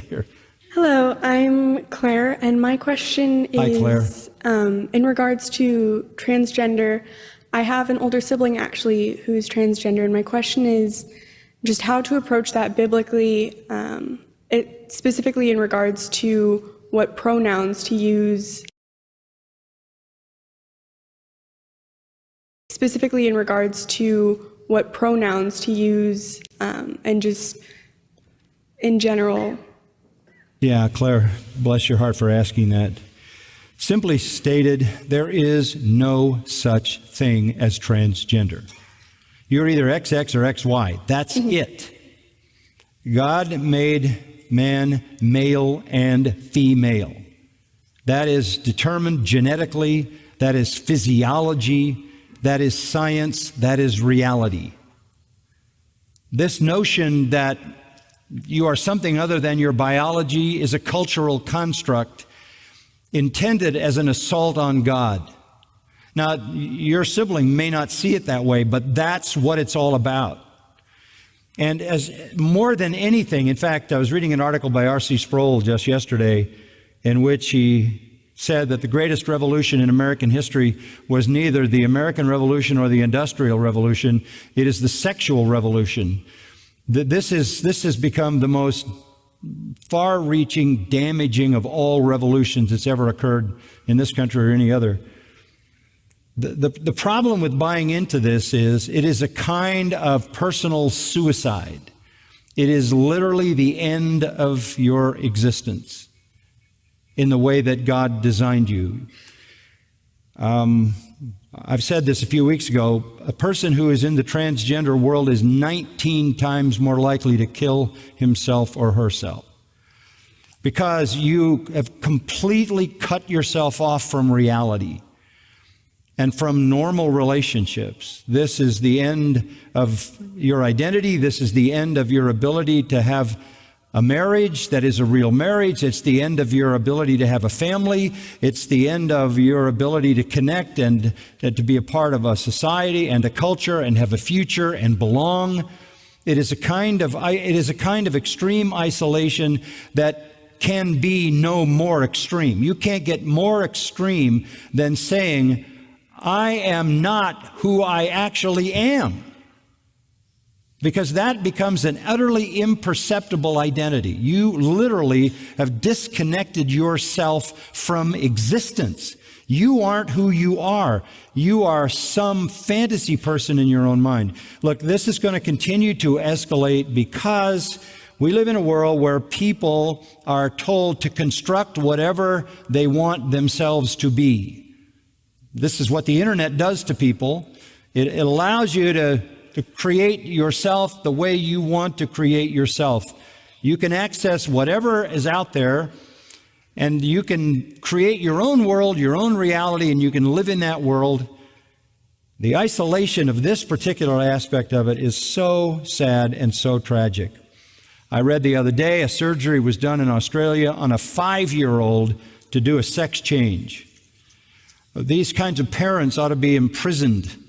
here. Hello, I'm Claire, and my question Hi, Claire. is in regards to transgender. I have an older sibling actually who's transgender, and my question is just how to approach that biblically, specifically in regards to what pronouns to use. Specifically in regards to what pronouns to use, and just in general. Yeah, Claire, bless your heart for asking that. Simply stated, there is no such thing as transgender. You're either XX or XY. That's it. God made man male and female. That is determined genetically. That is physiology. That is science. That is reality. This notion that you are something other than your biology is a cultural construct intended as an assault on God. Now, your sibling may not see it that way, but that's what it's all about. And as more than anything, in fact, I was reading an article by R.C. Sproul just yesterday in which he said that the greatest revolution in American history was neither the American Revolution or the Industrial Revolution. It is the sexual revolution. This has become the most far-reaching, damaging of all revolutions that's ever occurred in this country or any other. The problem with buying into this is it is a kind of personal suicide. It is literally the end of your existence in the way that God designed you. I've said this a few weeks ago. A person who is in the transgender world is 19 times more likely to kill himself or herself because you have completely cut yourself off from reality and from normal relationships. This is the end of your identity. This is the end of your ability to have a marriage that is a real marriage. It's the end of your ability to have a family. It's the end of your ability to connect and to be a part of a society and a culture and have a future and belong. It is a kind of extreme isolation that can be no more extreme. You can't get more extreme than saying, I am not who I actually am. Because that becomes an utterly imperceptible identity. You literally have disconnected yourself from existence. You aren't who you are. You are some fantasy person in your own mind. Look, this is going to continue to escalate because we live in a world where people are told to construct whatever they want themselves to be. This is what the internet does to people. It allows you to create yourself the way you want to create yourself. You can access whatever is out there, and you can create your own world, your own reality, and you can live in that world. The isolation of this particular aspect of it is so sad and so tragic. I read the other day a surgery was done in Australia on a 5-year-old to do a sex change. These kinds of parents ought to be imprisoned,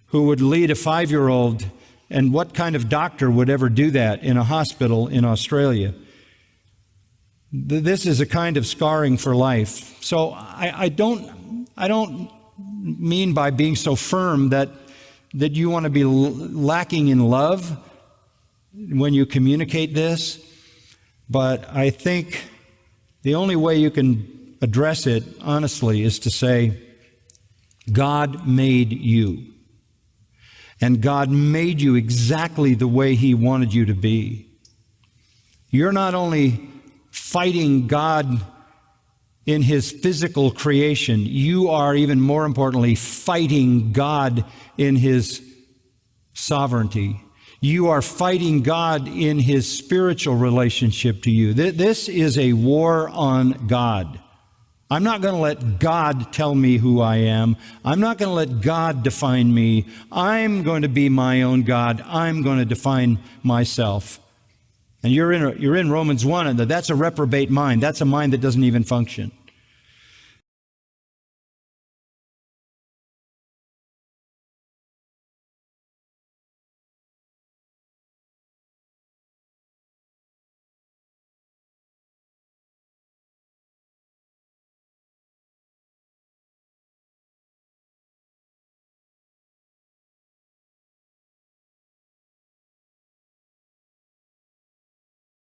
who would lead a 5-year-old, and what kind of doctor would ever do that in a hospital in Australia? This is a kind of scarring for life. So I don't mean by being so firm that you want to be lacking in love when you communicate this, but I think the only way you can address it honestly is to say, God made you. And God made you exactly the way He wanted you to be. You're not only fighting God in His physical creation, you are, even more importantly, fighting God in His sovereignty. You are fighting God in His spiritual relationship to you. This is a war on God. I'm not going to let God tell me who I am. I'm not going to let God define me. I'm going to be my own God. I'm going to define myself. And you're in Romans 1, and that's a reprobate mind. That's a mind that doesn't even function.